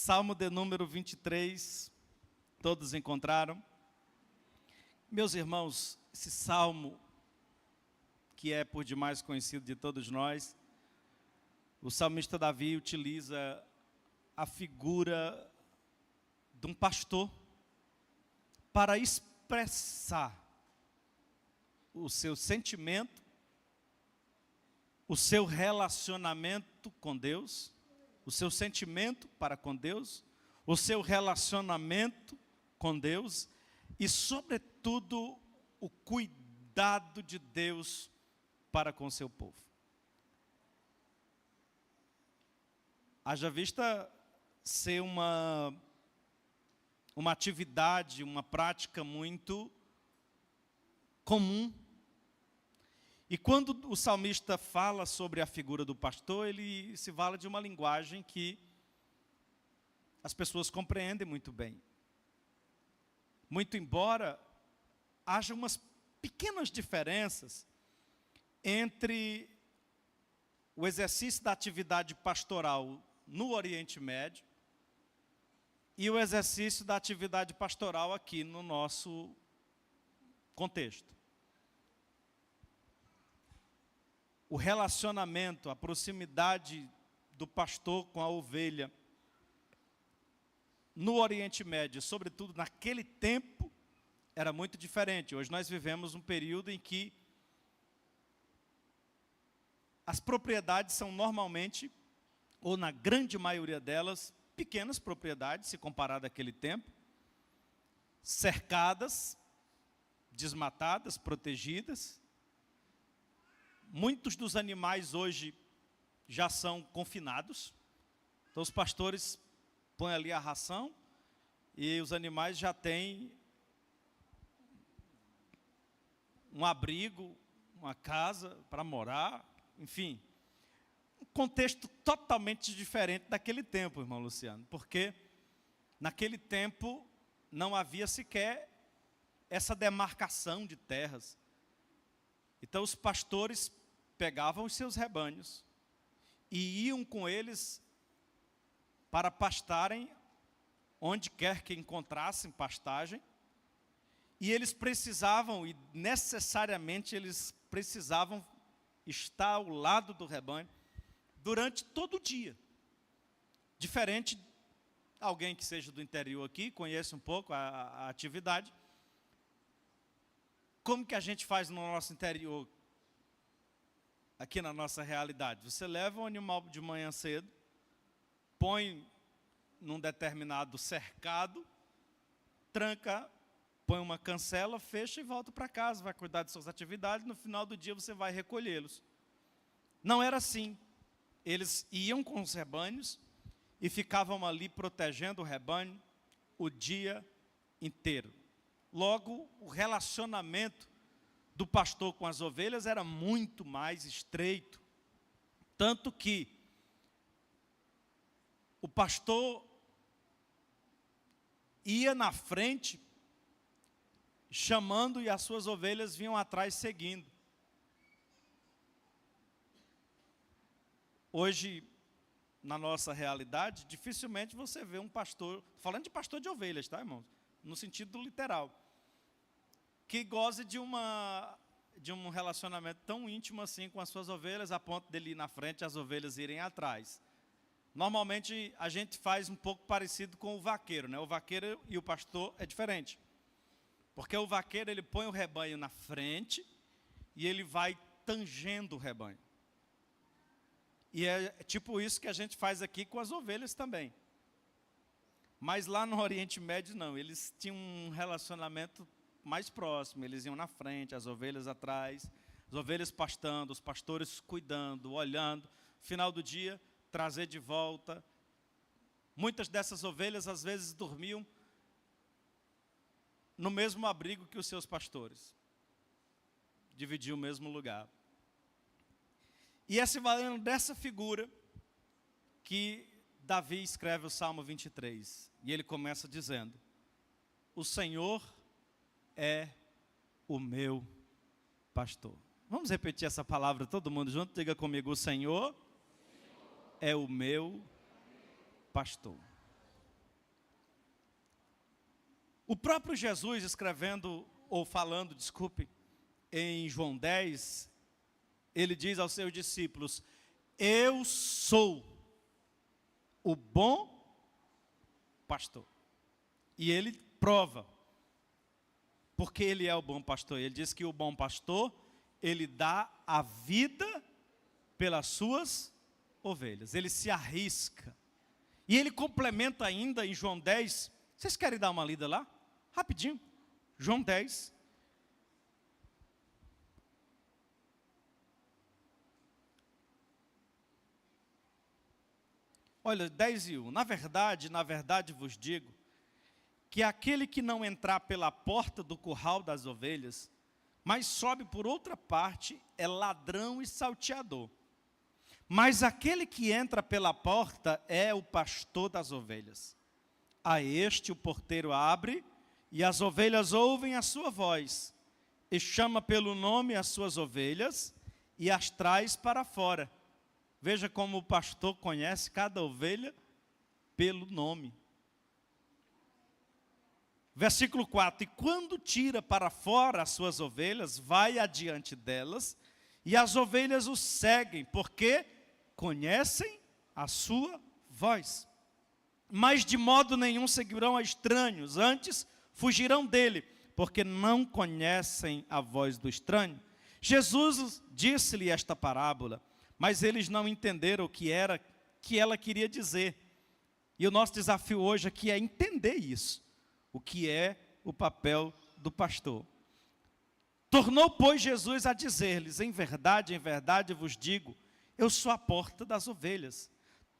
Salmo de número 23, todos encontraram? Meus irmãos, esse salmo, que é por demais conhecido de todos nós, o salmista Davi utiliza a figura de um pastor para expressar o seu sentimento, o seu relacionamento com Deus, o seu sentimento para com Deus, o seu relacionamento com Deus e, sobretudo, o cuidado de Deus para com o seu povo. Haja vista ser uma atividade, uma prática muito comum. E quando o salmista fala sobre a figura do pastor, ele se vale de uma linguagem que as pessoas compreendem muito bem. Muito embora haja umas pequenas diferenças entre o exercício da atividade pastoral no Oriente Médio e o exercício da atividade pastoral aqui no nosso contexto. O relacionamento, a proximidade do pastor com a ovelha no Oriente Médio, sobretudo naquele tempo, era muito diferente. Hoje nós vivemos um período em que as propriedades são normalmente, ou na grande maioria delas, pequenas propriedades, se comparado àquele tempo, cercadas, desmatadas, protegidas. Muitos dos animais hoje já são confinados, então os pastores põem ali a ração e os animais já têm um abrigo, uma casa para morar, enfim. Um contexto totalmente diferente daquele tempo, irmão Luciano, porque naquele tempo não havia sequer essa demarcação de terras. Então os pastores pegavam os seus rebanhos e iam com eles para pastarem onde quer que encontrassem pastagem, e eles precisavam, e necessariamente eles precisavam estar ao lado do rebanho durante todo o dia. Diferente de alguém que seja do interior aqui, conhece um pouco a atividade. Como que a gente faz no nosso interior, aqui na nossa realidade? Você leva um animal de manhã cedo, põe num determinado cercado, tranca, põe uma cancela, fecha e volta para casa, vai cuidar de suas atividades, no final do dia você vai recolhê-los. Não era assim. Eles iam com os rebanhos e ficavam ali protegendo o rebanho o dia inteiro. Logo, o relacionamento do pastor com as ovelhas era muito mais estreito. Tanto que o pastor ia na frente, chamando, e as suas ovelhas vinham atrás seguindo. Hoje, na nossa realidade, dificilmente você vê um pastor, falando de pastor de ovelhas, tá, irmãos? No sentido literal, que goze de um relacionamento tão íntimo assim com as suas ovelhas, a ponto dele ir na frente e as ovelhas irem atrás. Normalmente a gente faz um pouco parecido com o vaqueiro, né? O vaqueiro e o pastor é diferente, porque o vaqueiro ele põe o rebanho na frente e ele vai tangendo o rebanho. E é tipo isso que a gente faz aqui com as ovelhas também. Mas lá no Oriente Médio não, eles tinham um relacionamento mais próximo, eles iam na frente, as ovelhas atrás, as ovelhas pastando, os pastores cuidando, olhando, final do dia, trazer de volta. Muitas dessas ovelhas às vezes dormiam no mesmo abrigo que os seus pastores, dividiam o mesmo lugar. E é se valendo dessa figura que Davi escreve o Salmo 23, e ele começa dizendo: o Senhor é o meu pastor. Vamos repetir essa palavra todo mundo junto? Diga comigo: o Senhor é o meu pastor. O próprio Jesus escrevendo, ou falando, desculpe, em João 10, ele diz aos seus discípulos: eu sou o bom pastor. E ele prova, porque ele é o bom pastor. Ele diz que o bom pastor, ele dá a vida pelas suas ovelhas. Ele se arrisca. E ele complementa ainda em João 10. Vocês querem dar uma lida lá? Rapidinho. João 10. Olha, 10:1. Na verdade vos digo, que aquele que não entrar pela porta do curral das ovelhas, mas sobe por outra parte, é ladrão e salteador. Mas aquele que entra pela porta é o pastor das ovelhas. A este o porteiro abre, e as ovelhas ouvem a sua voz, e chama pelo nome as suas ovelhas, e as traz para fora. Veja como o pastor conhece cada ovelha pelo nome. Versículo 4, e quando tira para fora as suas ovelhas, vai adiante delas, e as ovelhas o seguem, porque conhecem a sua voz. Mas de modo nenhum seguirão a estranhos, antes fugirão dele, porque não conhecem a voz do estranho. Jesus disse-lhe esta parábola, mas eles não entenderam o que ela queria dizer. E o nosso desafio hoje aqui é entender isso. O que é o papel do pastor. Tornou, pois, Jesus a dizer-lhes: em verdade vos digo, eu sou a porta das ovelhas.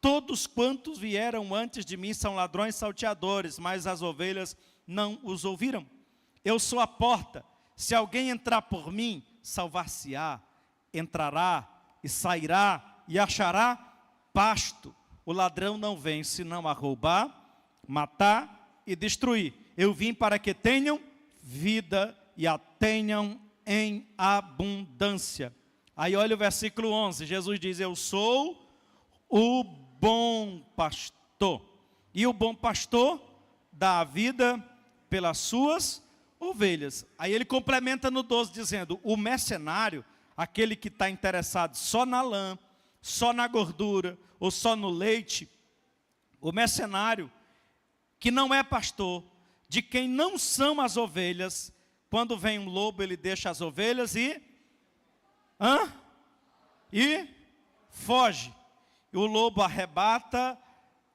Todos quantos vieram antes de mim são ladrões e salteadores, mas as ovelhas não os ouviram. Eu sou a porta. Se alguém entrar por mim, salvar-se-á, entrará e sairá e achará pasto. O ladrão não vem senão a roubar, matar e destruir. Eu vim para que tenham vida e a tenham em abundância. Aí olha o versículo 11, Jesus diz: eu sou o bom pastor. E o bom pastor dá a vida pelas suas ovelhas. Aí ele complementa no 12 dizendo: o mercenário, aquele que está interessado só na lã, só na gordura ou só no leite, o mercenário que não é pastor, de quem não são as ovelhas, quando vem um lobo ele deixa as ovelhas e foge. E o lobo arrebata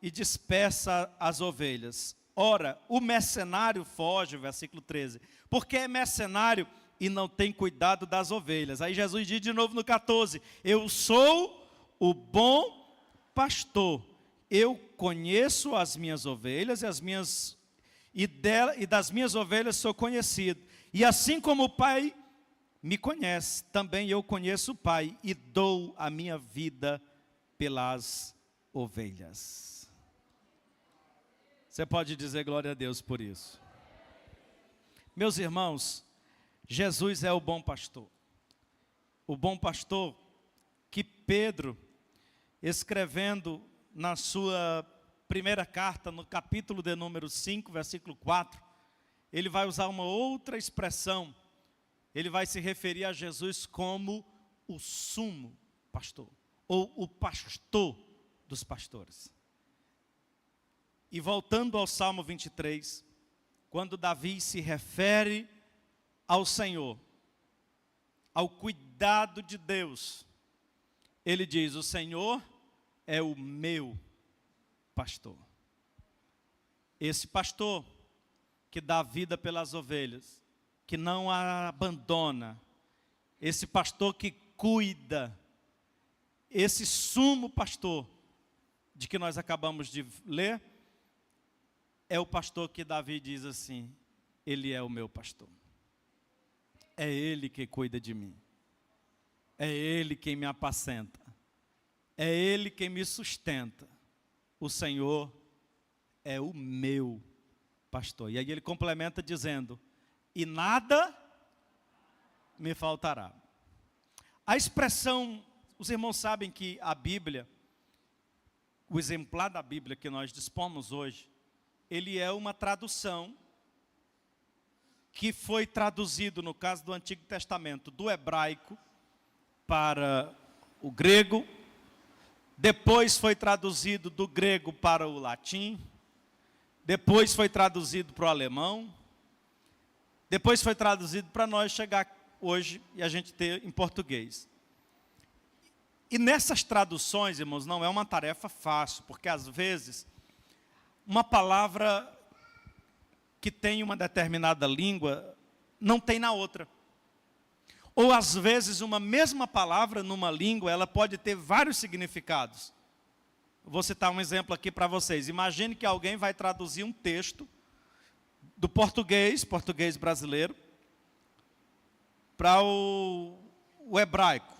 e dispersa as ovelhas. Ora, o mercenário foge, versículo 13, porque é mercenário e não tem cuidado das ovelhas. Aí Jesus diz de novo no 14: eu sou o bom pastor, eu conheço as minhas ovelhas e das minhas ovelhas sou conhecido. E assim como o Pai me conhece, também eu conheço o Pai e dou a minha vida pelas ovelhas. Você pode dizer glória a Deus por isso. Meus irmãos, Jesus é o bom pastor. O bom pastor que Pedro, escrevendo na sua primeira carta, no capítulo de número 5, versículo 4, ele vai usar uma outra expressão. Ele vai se referir a Jesus como o sumo pastor, ou o pastor dos pastores. E voltando ao Salmo 23, quando Davi se refere ao Senhor, ao cuidado de Deus, ele diz: o Senhor é o meu pastor. Esse pastor que dá a vida pelas ovelhas, que não a abandona, esse pastor que cuida, esse sumo pastor de que nós acabamos de ler, é o pastor que Davi diz assim: ele é o meu pastor. É ele que cuida de mim. É ele quem me apacenta. É ele quem me sustenta. O Senhor é o meu pastor. E aí ele complementa dizendo: e nada me faltará. A expressão, os irmãos sabem que a Bíblia, o exemplar da Bíblia que nós dispomos hoje, ele é uma tradução que foi traduzido, no caso do Antigo Testamento, do hebraico para o grego, depois foi traduzido do grego para o latim, depois foi traduzido para o alemão, depois foi traduzido para nós chegar hoje e a gente ter em português. E nessas traduções, irmãos, não é uma tarefa fácil, porque às vezes uma palavra que tem uma determinada língua não tem na outra. Ou às vezes uma mesma palavra numa língua, ela pode ter vários significados. Vou citar um exemplo aqui para vocês. Imagine que alguém vai traduzir um texto do português brasileiro, para o hebraico.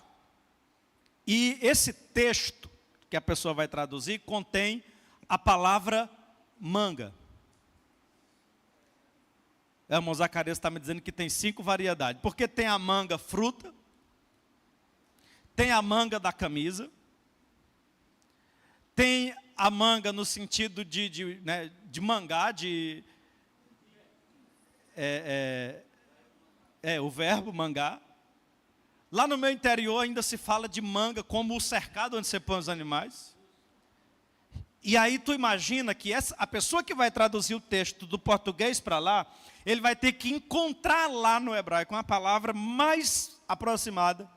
E esse texto que a pessoa vai traduzir contém a palavra manga. O irmão Zacarias está me dizendo que tem 5 variedades. Porque tem a manga fruta, tem a manga da camisa, tem a manga no sentido de mangá, o verbo mangá. Lá no meu interior ainda se fala de manga como o cercado onde você põe os animais. E aí tu imagina que a pessoa que vai traduzir o texto do português para lá, ele vai ter que encontrar lá no hebraico uma palavra mais aproximada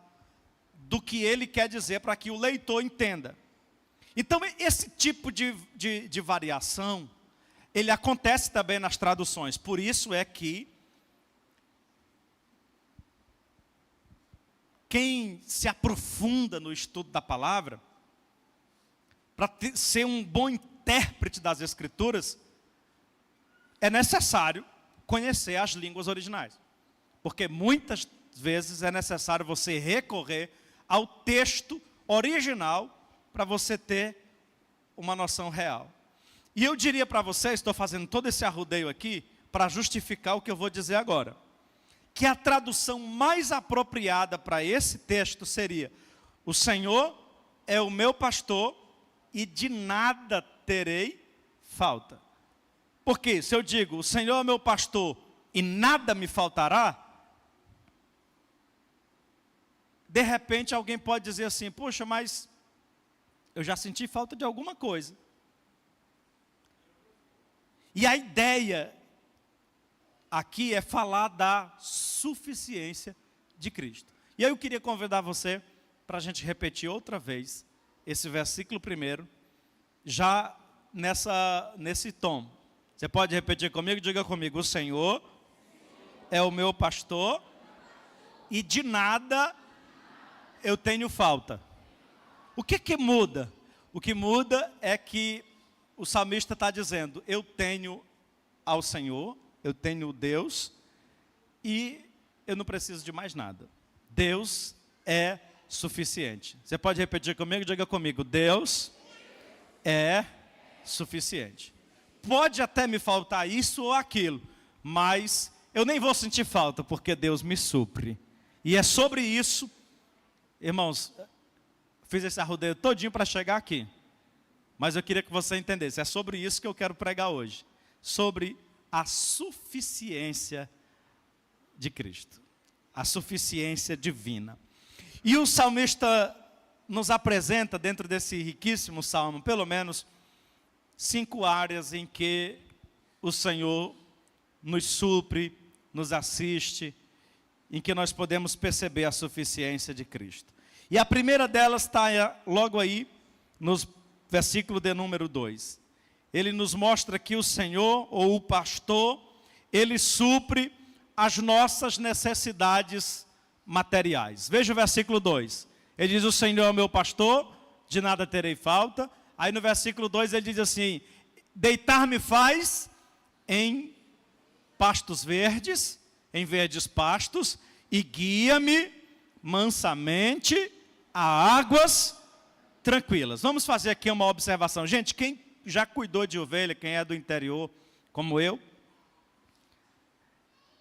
do que ele quer dizer para que o leitor entenda. Então esse tipo de variação, ele acontece também nas traduções. Por isso é que quem se aprofunda no estudo da palavra, para ser um bom intérprete das Escrituras, é necessário conhecer as línguas originais. Porque muitas vezes é necessário você recorrer ao texto original para você ter uma noção real. E eu diria para vocês, estou fazendo todo esse arrudeio aqui, para justificar o que eu vou dizer agora, que a tradução mais apropriada para esse texto seria: o Senhor é o meu pastor e de nada terei falta. Porque se eu digo, o Senhor é meu pastor e nada me faltará, de repente alguém pode dizer assim: poxa, mas eu já senti falta de alguma coisa. E a ideia aqui é falar da suficiência de Cristo. E aí eu queria convidar você para a gente repetir outra vez esse versículo primeiro, já nesse tom. Você pode repetir comigo? Diga comigo: o Senhor é o meu pastor e de nada eu tenho falta. O que muda? O que muda é que o salmista está dizendo: eu tenho ao Senhor, eu tenho Deus e eu não preciso de mais nada. Deus é suficiente. Você pode repetir comigo? Diga comigo: Deus é suficiente. Pode até me faltar isso ou aquilo, mas eu nem vou sentir falta, porque Deus me supre. E é sobre isso, irmãos, fiz esse arrudeio todinho para chegar aqui, mas eu queria que você entendesse, é sobre isso que eu quero pregar hoje, sobre a suficiência de Cristo, a suficiência divina. E o salmista nos apresenta, dentro desse riquíssimo salmo, pelo menos 5 áreas em que o Senhor nos supre, nos assiste, em que nós podemos perceber a suficiência de Cristo. E a primeira delas está logo aí, no versículo de número 2. Ele nos mostra que o Senhor, ou o pastor, ele supre as nossas necessidades materiais. Veja o versículo 2. Ele diz: o Senhor é o meu pastor, de nada terei falta. Aí no versículo 2 ele diz assim: deitar-me faz em pastos verdes, em verdes pastos, e guia-me mansamente a águas tranquilas. Vamos fazer aqui uma observação. Gente, quem já cuidou de ovelha, quem é do interior, como eu,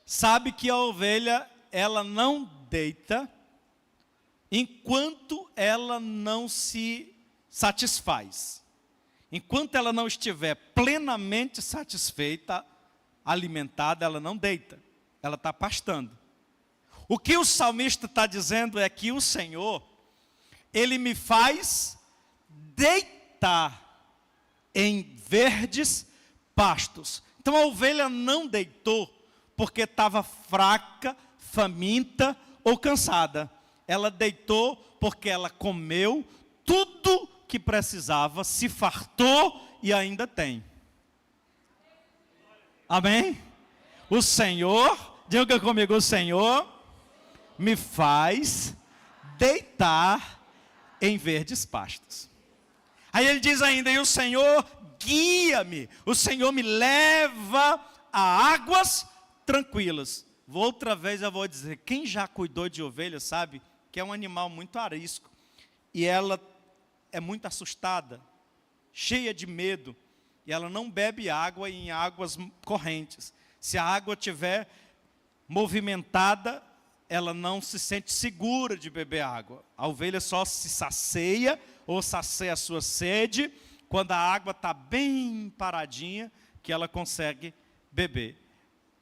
sabe que a ovelha, ela não deita enquanto ela não se satisfaz. Enquanto ela não estiver plenamente satisfeita, alimentada, ela não deita. ela está pastando. O que o salmista está dizendo é que o Senhor, Ele me faz deitar em verdes pastos. Então a ovelha não deitou porque estava fraca, faminta ou cansada. Ela deitou porque ela comeu tudo que precisava, se fartou e ainda tem. Amém? O Senhor, diga comigo, o Senhor me faz deitar em verdes pastos. Aí ele diz ainda, e o Senhor guia-me, o Senhor me leva a águas tranquilas. Outra vez eu vou dizer, quem já cuidou de ovelha sabe que é um animal muito arisco. E ela é muito assustada, cheia de medo. E ela não bebe água em águas correntes. Se a água estiver movimentada, ela não se sente segura de beber água. A ovelha só se sacia ou sacia a sua sede quando a água está bem paradinha, que ela consegue beber.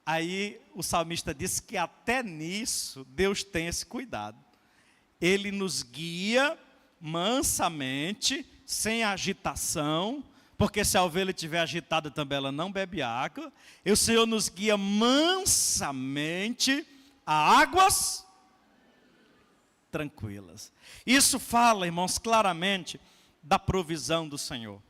Aí o salmista diz que até nisso Deus tem esse cuidado. Ele nos guia mansamente, sem agitação, porque se a ovelha estiver agitada também ela não bebe água. E o Senhor nos guia mansamente a águas tranquilas. Isso fala, irmãos, claramente da provisão do Senhor,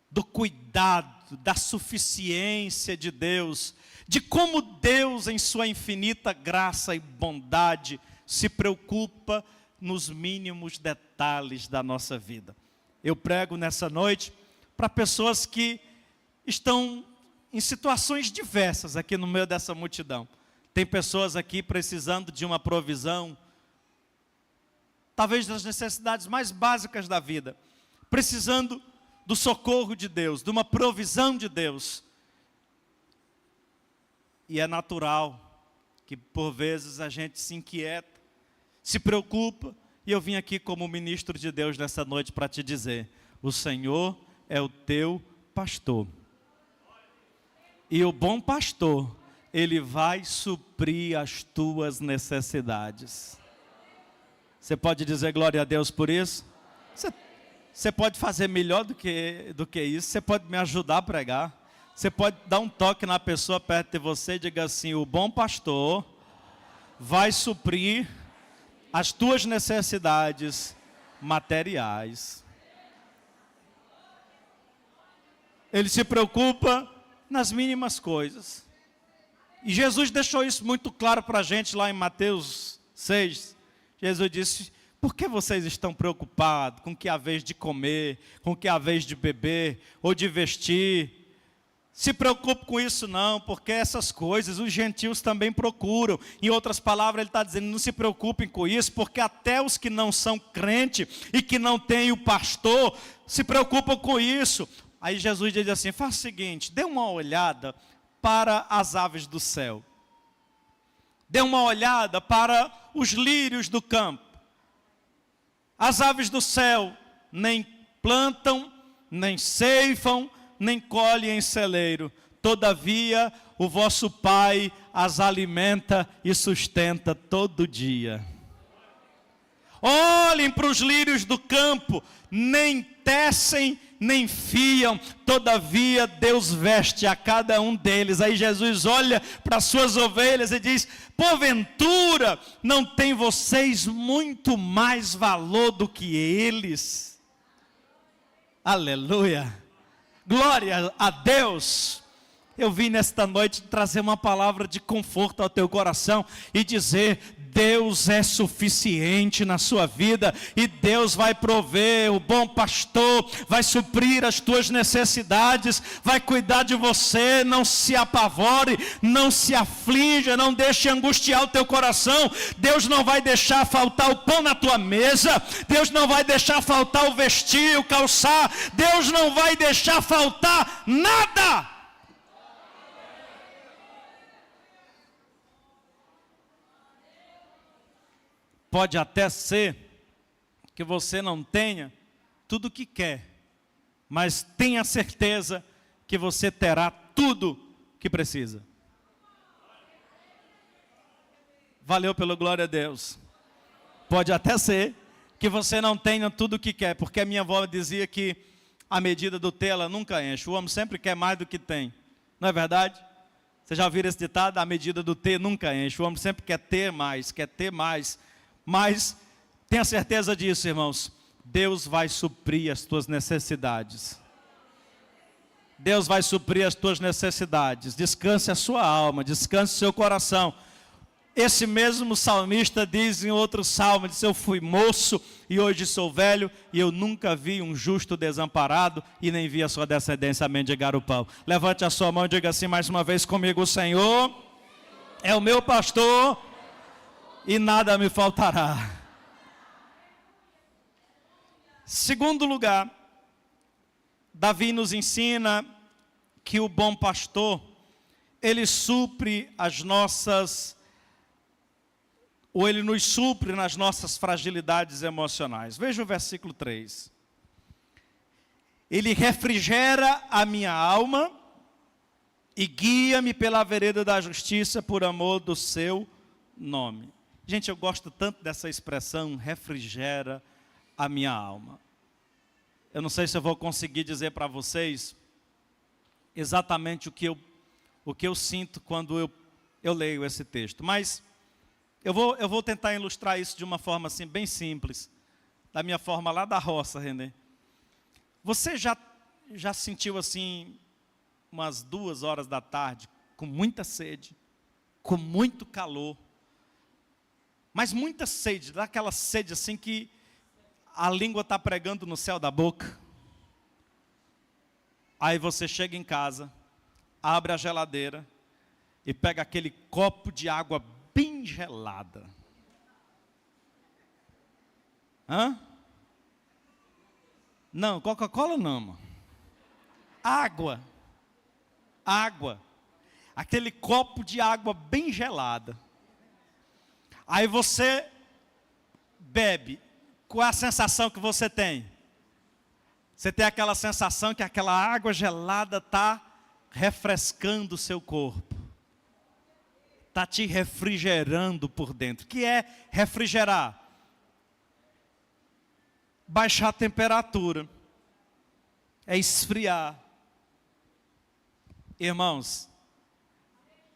do cuidado, da suficiência de Deus, de como Deus, em sua infinita graça e bondade, se preocupa nos mínimos detalhes da nossa vida. Eu prego nessa noite para pessoas que estão em situações diversas aqui no meio dessa multidão. Tem pessoas aqui precisando de uma provisão, talvez das necessidades mais básicas da vida, precisando do socorro de Deus, de uma provisão de Deus. E é natural que por vezes a gente se inquieta, se preocupa, e eu vim aqui como ministro de Deus nessa noite para te dizer, o Senhor é o teu pastor. E o bom pastor, ele vai suprir as tuas necessidades. Você pode dizer glória a Deus por isso? Você pode fazer melhor do que isso, você pode me ajudar a pregar. Você pode dar um toque na pessoa perto de você e diga assim, o bom pastor vai suprir as tuas necessidades materiais. Ele se preocupa nas mínimas coisas. E Jesus deixou isso muito claro para a gente lá em Mateus 6. Jesus disse, por que vocês estão preocupados com o que há vez de comer, com o que há vez de beber, ou de vestir? Se preocupe com isso não, porque essas coisas os gentios também procuram. Em outras palavras, ele está dizendo, não se preocupem com isso, porque até os que não são crentes e que não têm o pastor, se preocupam com isso. Aí Jesus diz assim, faça o seguinte, dê uma olhada para as aves do céu. Dê uma olhada para os lírios do campo. As aves do céu nem plantam, nem ceifam, nem colhem em celeiro. Todavia, o vosso Pai as alimenta e sustenta todo dia. Olhem para os lírios do campo, nem tecem, nem fiam, todavia Deus veste a cada um deles. Aí Jesus olha para as suas ovelhas e diz, porventura não tem vocês muito mais valor do que eles? Aleluia, glória a Deus. Eu vim nesta noite trazer uma palavra de conforto ao teu coração e dizer, Deus é suficiente na sua vida e Deus vai prover, o bom pastor vai suprir as tuas necessidades, vai cuidar de você, não se apavore, não se aflinja, não deixe angustiar o teu coração. Deus não vai deixar faltar o pão na tua mesa, Deus não vai deixar faltar o vestir, o calçar, Deus não vai deixar faltar nada. Pode até ser que você não tenha tudo o que quer, mas tenha certeza que você terá tudo que precisa. Valeu pelo glória a Deus. Pode até ser que você não tenha tudo o que quer, porque a minha avó dizia que a medida do ter, ela nunca enche. O homem sempre quer mais do que tem. Não é verdade? Você já ouviu esse ditado? A medida do ter nunca enche. O homem sempre quer ter mais, quer ter mais. Mas tenha certeza disso, irmãos. Deus vai suprir as tuas necessidades. Deus vai suprir as tuas necessidades. Descanse a sua alma, descanse o seu coração. Esse mesmo salmista diz em outro salmo, diz: eu fui moço e hoje sou velho, e eu nunca vi um justo desamparado, e nem vi a sua descendência mendigar o pão. Levante a sua mão e diga assim mais uma vez comigo: o Senhor é o meu pastor, e nada me faltará. Segundo lugar, Davi nos ensina que o bom pastor, ele supre ele nos supre nas nossas fragilidades emocionais. Veja o versículo 3. Ele refrigera a minha alma e guia-me pela vereda da justiça por amor do seu nome. Gente, eu gosto tanto dessa expressão, refrigera a minha alma. Eu não sei se eu vou conseguir dizer para vocês exatamente o que eu sinto quando eu leio esse texto, mas eu vou tentar ilustrar isso de uma forma assim bem simples, da minha forma lá da roça, Renê. Você já sentiu assim umas 2 horas da tarde, com muita sede, com muito calor, mas muita sede, daquela sede assim que a língua está pregando no céu da boca? Aí você chega em casa, abre a geladeira e pega aquele copo de água bem gelada. Hã? Não, Coca-Cola não, mano. Água. Aquele copo de água bem gelada. Aí você bebe. Qual é a sensação que você tem? Você tem aquela sensação que aquela água gelada está refrescando o seu corpo. Está te refrigerando por dentro. O que é refrigerar? Baixar a temperatura. É esfriar. Irmãos,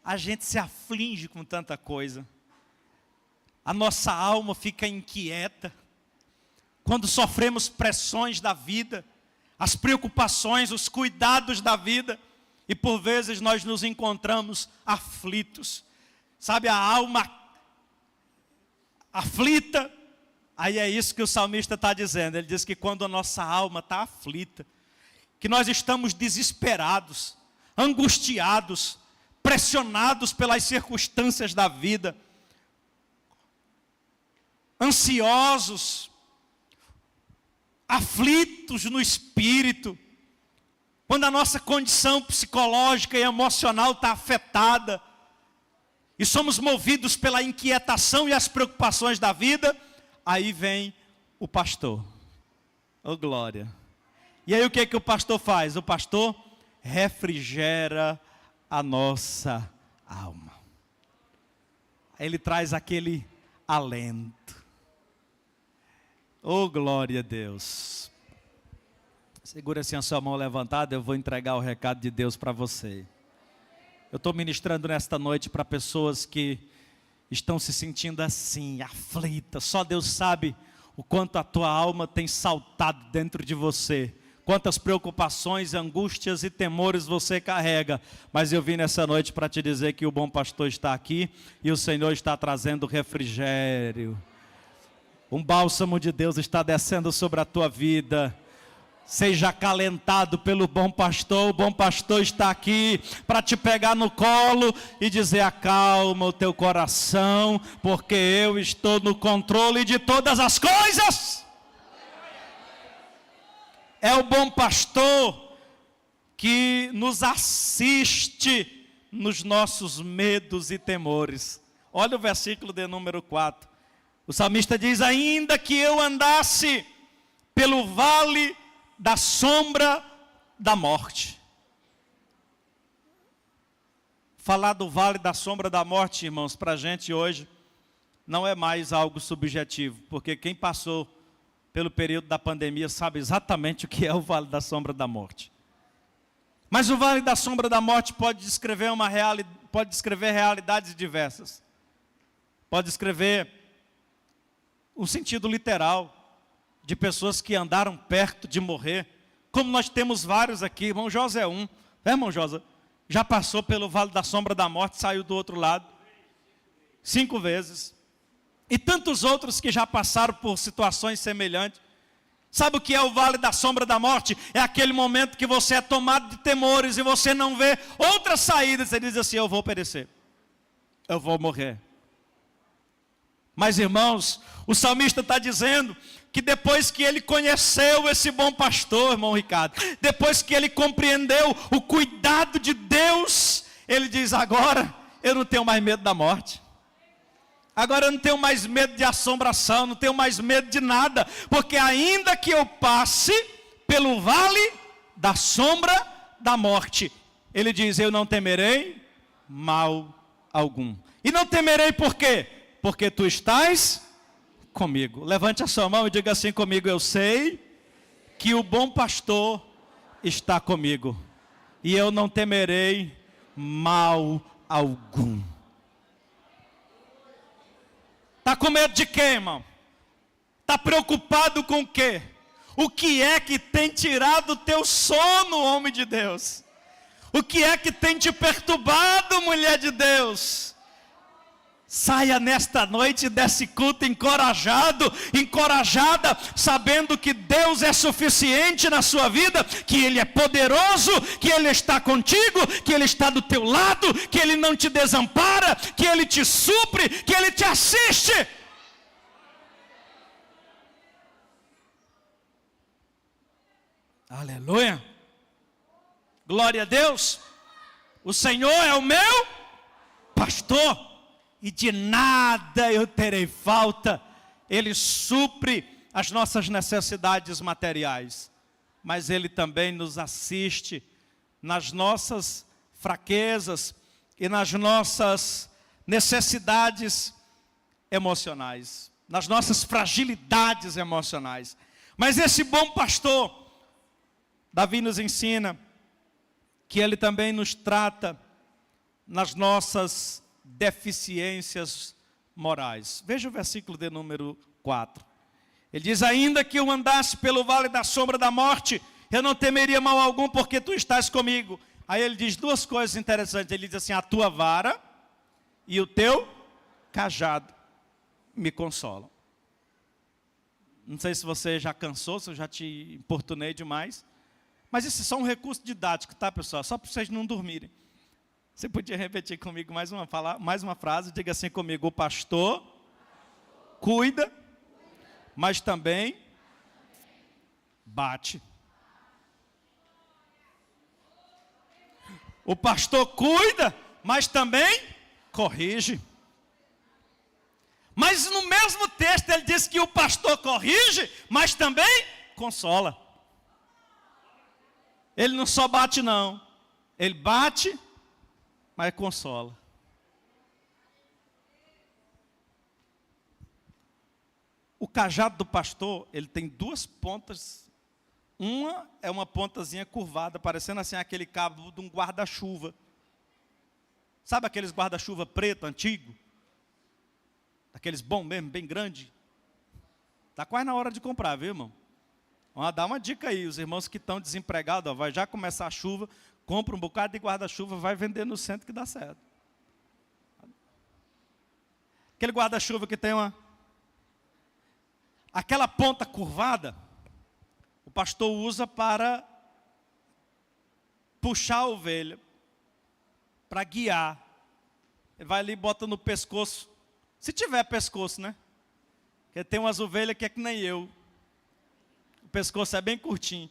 a gente se aflige com tanta coisa. A nossa alma fica inquieta. Quando sofremos pressões da vida, as preocupações, os cuidados da vida, e por vezes nós nos encontramos aflitos. Sabe, a alma aflita. Aí é isso que o salmista está dizendo. Ele diz que quando a nossa alma está aflita, que nós estamos desesperados, angustiados, pressionados pelas circunstâncias da vida, ansiosos, aflitos no espírito, quando a nossa condição psicológica e emocional está afetada, e somos movidos pela inquietação e as preocupações da vida, aí vem o pastor. Oh, glória. E aí o que o pastor faz? O pastor refrigera a nossa alma. Ele traz aquele alento. Oh, glória a Deus. Segura assim a sua mão levantada, eu vou entregar o recado de Deus para você. Eu estou ministrando nesta noite para pessoas que estão se sentindo assim, aflitas. Só Deus sabe o quanto a tua alma tem saltado dentro de você. Quantas preocupações, angústias e temores você carrega. Mas eu vim nessa noite para te dizer que o bom pastor está aqui e o Senhor está trazendo refrigério. Um bálsamo de Deus está descendo sobre a tua vida. Seja acalentado pelo bom pastor. O bom pastor está aqui para te pegar no colo e dizer: acalma o teu coração, porque eu estou no controle de todas as coisas. É o bom pastor que nos assiste nos nossos medos e temores. Olha o versículo de número 4. O salmista diz: ainda que eu andasse pelo vale da sombra da morte. Falar do vale da sombra da morte, irmãos, para a gente hoje não é mais algo subjetivo, porque quem passou pelo período da pandemia sabe exatamente o que é o vale da sombra da morte. Mas o vale da sombra da morte pode descrever realidades diversas. Pode descrever um sentido literal de pessoas que andaram perto de morrer, como nós temos vários aqui. Irmão José é um, irmão José? Já passou pelo vale da sombra da morte, saiu do outro lado 5 vezes. E tantos outros que já passaram por situações semelhantes. Sabe o que é o vale da sombra da morte? É aquele momento que você é tomado de temores e você não vê outra saída. Você diz assim: eu vou perecer, eu vou morrer. Mas, irmãos, o salmista está dizendo que depois que ele conheceu esse bom pastor, irmão Ricardo, depois que ele compreendeu o cuidado de Deus, ele diz: agora eu não tenho mais medo da morte. Agora eu não tenho mais medo de assombração, não tenho mais medo de nada, porque ainda que eu passe pelo vale da sombra da morte, ele diz: eu não temerei mal algum. E não temerei por quê? Porque tu estás comigo. Levante a sua mão e diga assim comigo: eu sei que o bom pastor está comigo, e eu não temerei mal algum. Está com medo de quê, irmão? Está preocupado com o quê? O que é que tem tirado o teu sono, homem de Deus? O que é que tem te perturbado, mulher de Deus? Saia nesta noite desse culto encorajado, encorajada, sabendo que Deus é suficiente na sua vida, que Ele é poderoso, que Ele está contigo, que Ele está do teu lado, que Ele não te desampara, que Ele te supre, que Ele te assiste. Aleluia! Glória a Deus! O Senhor é o meu pastor, e de nada eu terei falta. Ele supre as nossas necessidades materiais, mas Ele também nos assiste nas nossas fraquezas e nas nossas necessidades emocionais, nas nossas fragilidades emocionais. Mas esse bom pastor, Davi nos ensina que Ele também nos trata nas nossas deficiências morais. Veja o versículo de número 4. Ele diz: ainda que eu andasse pelo vale da sombra da morte, eu não temeria mal algum, porque tu estás comigo. Aí ele diz 2 coisas interessantes. Ele diz assim: a tua vara e o teu cajado me consolam. Não sei se você já cansou, se eu já te importunei demais, mas isso é só um recurso didático, tá, pessoal? Só para vocês não dormirem. Você podia repetir comigo mais uma frase? Diga assim comigo: o pastor cuida, mas também bate. O pastor cuida, mas também corrige. Mas no mesmo texto ele diz que o pastor corrige, mas também consola. Ele não só bate não, ele bate, mas consola. O cajado do pastor, ele tem 2 pontas. Uma é uma pontazinha curvada, parecendo assim aquele cabo de um guarda-chuva. Sabe aqueles guarda-chuva preto, antigo? Aqueles bons mesmo, bem grande. Está quase na hora de comprar, viu, irmão? Vamos dar uma dica aí, os irmãos que estão desempregados, ó, vai já começar a chuva, compra um bocado de guarda-chuva, vai vender no centro que dá certo. Aquele guarda-chuva que tem aquela ponta curvada, o pastor usa para puxar a ovelha, para guiar. Ele vai ali e bota no pescoço, se tiver pescoço, né? Porque tem umas ovelhas que é que nem eu. O pescoço é bem curtinho.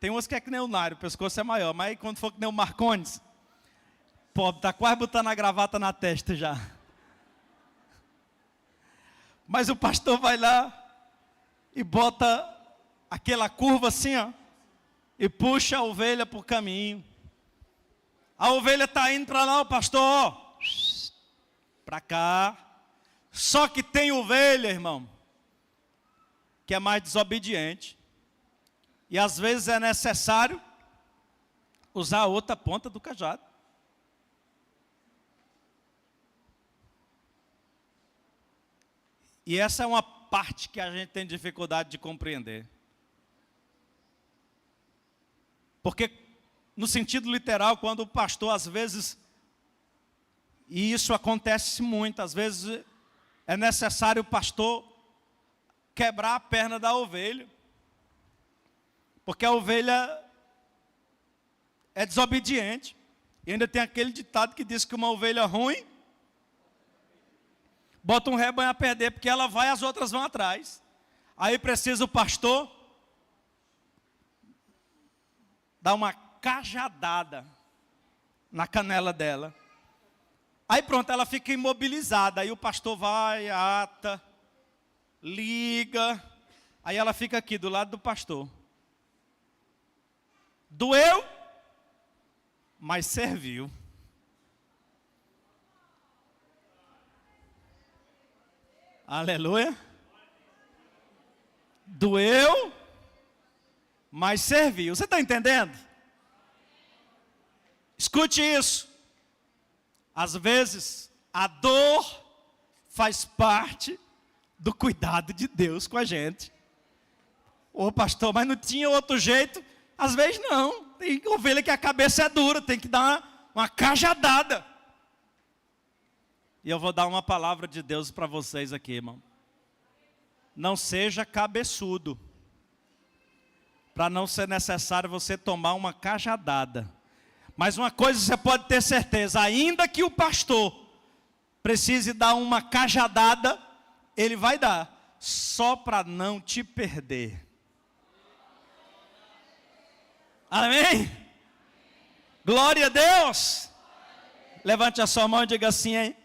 Tem umas que é que nem o Nário, o pescoço é maior. Mas aí quando for que nem o Marcondes, pobre, está quase botando a gravata na testa já. Mas o pastor vai lá e bota aquela curva assim, ó, e puxa a ovelha para o caminho. A ovelha está indo para lá, o pastor, ó, para cá, Só que tem ovelha, irmão, que é mais desobediente. E às vezes é necessário usar a outra ponta do cajado. E essa é uma parte que a gente tem dificuldade de compreender. Porque, no sentido literal, quando o pastor, às vezes, e isso acontece muito, às vezes é necessário o pastor quebrar a perna da ovelha. Porque a ovelha é desobediente. E ainda tem aquele ditado que diz que uma ovelha ruim bota um rebanho a perder, porque ela vai e as outras vão atrás. Aí precisa o pastor dar uma cajadada na canela dela. Aí pronto, ela fica imobilizada. Aí o pastor vai, ata, liga. Aí ela fica aqui do lado do pastor. Doeu, mas serviu. Aleluia. Doeu, mas serviu. Você está entendendo? Escute isso. Às vezes, a dor faz parte do cuidado de Deus com a gente. Ô pastor, mas não tinha outro jeito? Às vezes não. Tem ovelha que a cabeça é dura, tem que dar uma cajadada. E eu vou dar uma palavra de Deus para vocês aqui, irmão. Não seja cabeçudo, para não ser necessário você tomar uma cajadada. Mas uma coisa você pode ter certeza, ainda que o pastor precise dar uma cajadada, ele vai dar, só para não te perder. Amém? Glória a Deus. Levante a sua mão e diga assim, hein?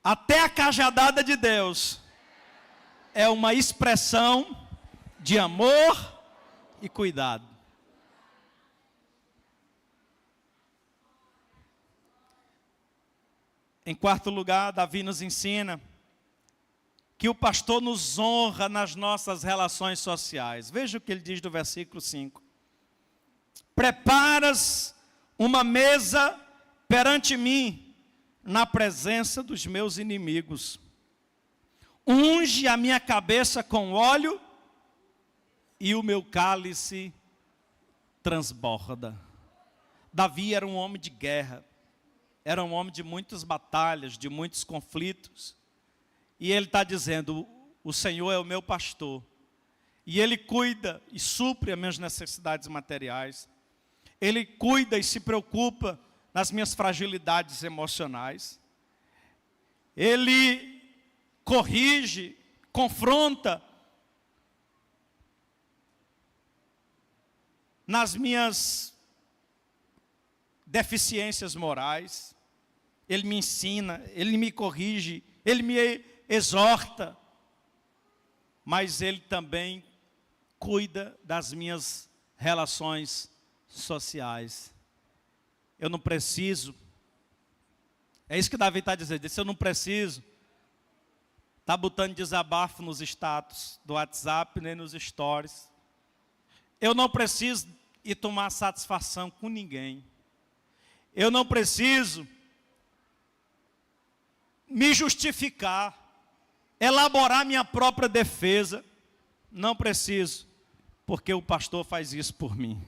Até a cajadada de Deus é uma expressão de amor e cuidado. Em quarto lugar, Davi nos ensina que o pastor nos honra nas nossas relações sociais. Veja o que ele diz do versículo 5. Preparas uma mesa perante mim, na presença dos meus inimigos. Unge a minha cabeça com óleo e o meu cálice transborda. Davi era um homem de guerra. Era um homem de muitas batalhas, de muitos conflitos. E ele está dizendo, o Senhor é o meu pastor. E Ele cuida e supre as minhas necessidades materiais. Ele cuida e se preocupa nas minhas fragilidades emocionais. Ele corrige, confronta nas minhas deficiências morais. Ele me ensina, Ele me corrige, Ele me exorta. Mas Ele também cuida das minhas relações sociais. Eu não preciso, é isso que Davi está dizendo, eu não preciso estar botando desabafo nos status do WhatsApp, nem nos stories. Eu não preciso ir tomar satisfação com ninguém. Eu não preciso me justificar, elaborar minha própria defesa. Não preciso, porque o pastor faz isso por mim.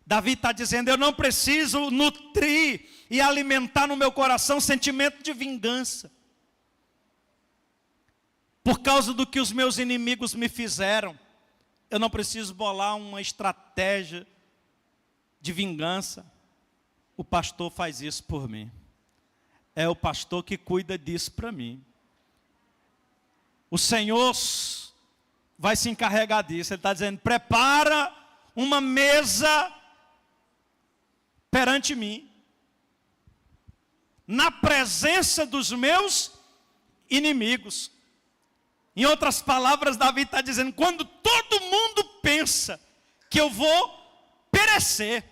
Davi está dizendo, eu não preciso nutrir e alimentar no meu coração sentimento de vingança. Por causa do que os meus inimigos me fizeram. Eu não preciso bolar uma estratégia de vingança. O pastor faz isso por mim. É o pastor que cuida disso para mim. O Senhor vai se encarregar disso. Ele está dizendo, prepara uma mesa perante mim, na presença dos meus inimigos. Em outras palavras, Davi está dizendo, quando todo mundo pensa que eu vou perecer,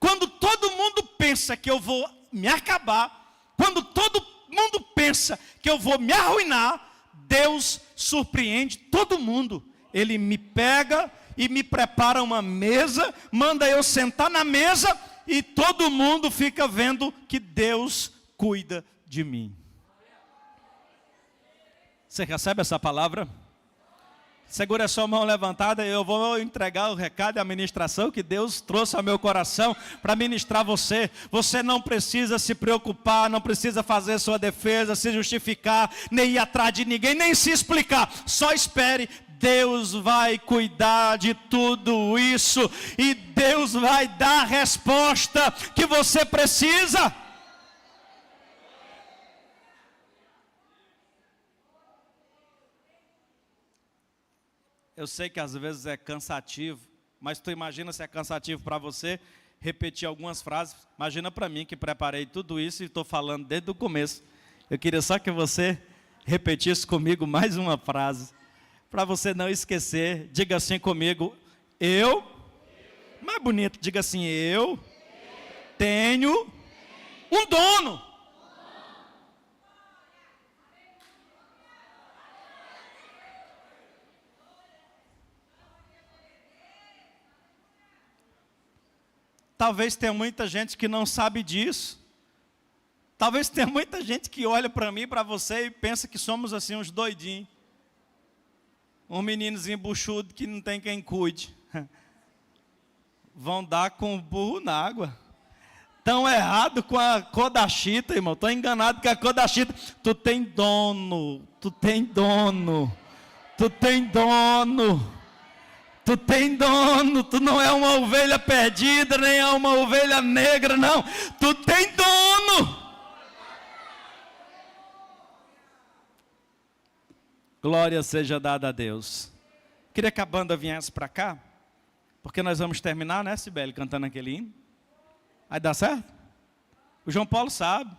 quando todo mundo pensa que eu vou me acabar, quando todo mundo pensa que eu vou me arruinar, Deus surpreende todo mundo. Ele me pega e me prepara uma mesa, manda eu sentar na mesa e todo mundo fica vendo que Deus cuida de mim. Você recebe essa palavra? Segura a sua mão levantada e eu vou entregar o recado e a ministração que Deus trouxe ao meu coração para ministrar você. Você não precisa se preocupar, não precisa fazer sua defesa, se justificar, nem ir atrás de ninguém, nem se explicar. Só espere, Deus vai cuidar de tudo isso e Deus vai dar a resposta que você precisa. Eu sei que às vezes é cansativo, mas tu imagina se é cansativo para você repetir algumas frases. Imagina para mim que preparei tudo isso e estou falando desde o começo. Eu queria só que você repetisse comigo mais uma frase, para você não esquecer. Diga assim comigo: eu, mais bonito, diga assim: eu tenho um dono. Talvez tenha muita gente que não sabe disso. Talvez tenha muita gente que olha para mim, para você e pensa que somos assim uns doidinhos. Um meninozinho buchudo que não tem quem cuide. Vão dar com o burro na água. Tão errado com a cor da chita, irmão. Tão enganado com a cor da chita. Tu tem dono. Tu tem dono. Tu tem dono. Tu tem dono, tu não é uma ovelha perdida, nem é uma ovelha negra, não. Tu tem dono. Glória seja dada a Deus. Queria que a banda viesse para cá, porque nós vamos terminar, né, Cibele, cantando aquele hino. Vai dar certo? O João Paulo sabe.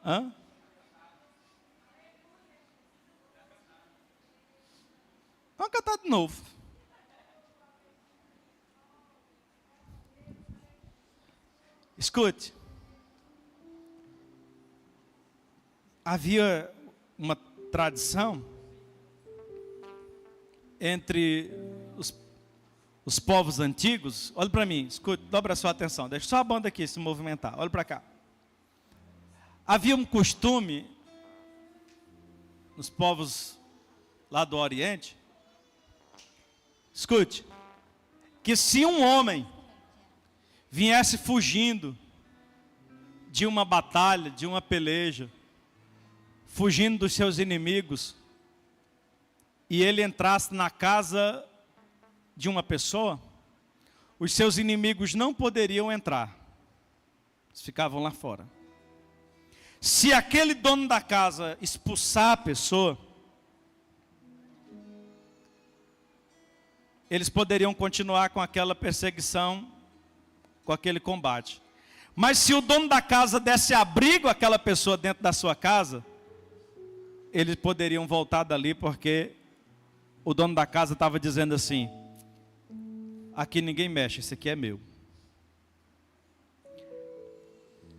Hã? Vamos cantar de novo. Escute. Havia uma tradição entre os povos antigos. Olha para mim, escute, dobra a sua atenção. Deixa só a banda aqui se movimentar. Olha para cá. Havia um costume nos povos lá do Oriente. Escute, que se um homem viesse fugindo de uma batalha, de uma peleja, fugindo dos seus inimigos, e ele entrasse na casa de uma pessoa, os seus inimigos não poderiam entrar, eles ficavam lá fora. Se aquele dono da casa expulsar a pessoa, eles poderiam continuar com aquela perseguição, com aquele combate. Mas se o dono da casa desse abrigo àquela pessoa dentro da sua casa, eles poderiam voltar dali, porque o dono da casa estava dizendo assim: aqui ninguém mexe, esse aqui é meu.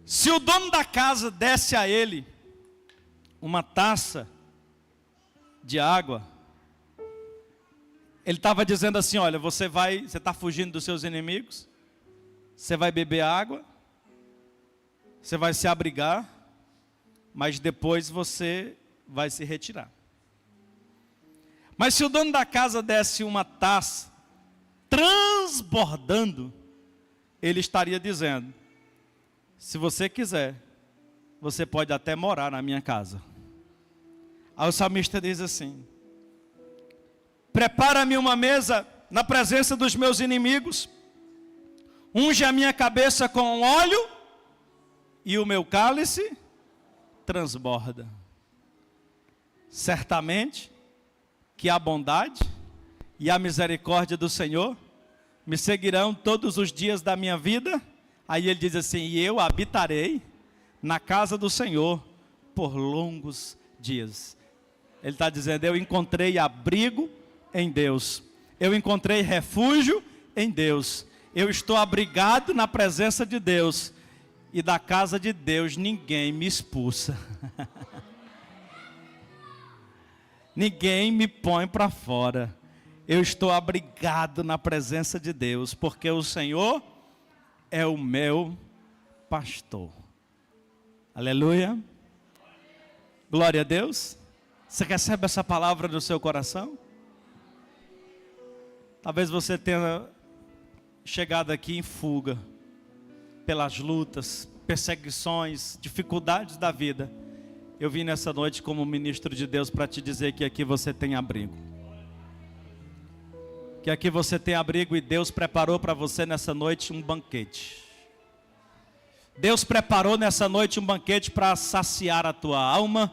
Se o dono da casa desse a ele uma taça de água, ele estava dizendo assim: olha, você está fugindo dos seus inimigos, você vai beber água, você vai se abrigar, mas depois você vai se retirar. Mas se o dono da casa desse uma taça transbordando, ele estaria dizendo: se você quiser, você pode até morar na minha casa. Aí o salmista diz assim: prepara-me uma mesa na presença dos meus inimigos, unge a minha cabeça com óleo, e o meu cálice transborda. Certamente que a bondade e a misericórdia do Senhor me seguirão todos os dias da minha vida. Aí ele diz assim: e eu habitarei na casa do Senhor por longos dias. Ele está dizendo: eu encontrei abrigo em Deus, eu encontrei refúgio em Deus, eu estou abrigado na presença de Deus, e da casa de Deus ninguém me expulsa. Ninguém me põe para fora. Eu estou abrigado na presença de Deus, porque o Senhor é o meu pastor. Aleluia. Glória a Deus. Você recebe essa palavra no seu coração? Talvez você tenha chegado aqui em fuga pelas lutas, perseguições, dificuldades da vida. Eu vim nessa noite como ministro de Deus para te dizer que aqui você tem abrigo. Que aqui você tem abrigo e Deus preparou para você nessa noite um banquete. Deus preparou nessa noite um banquete para saciar a tua alma,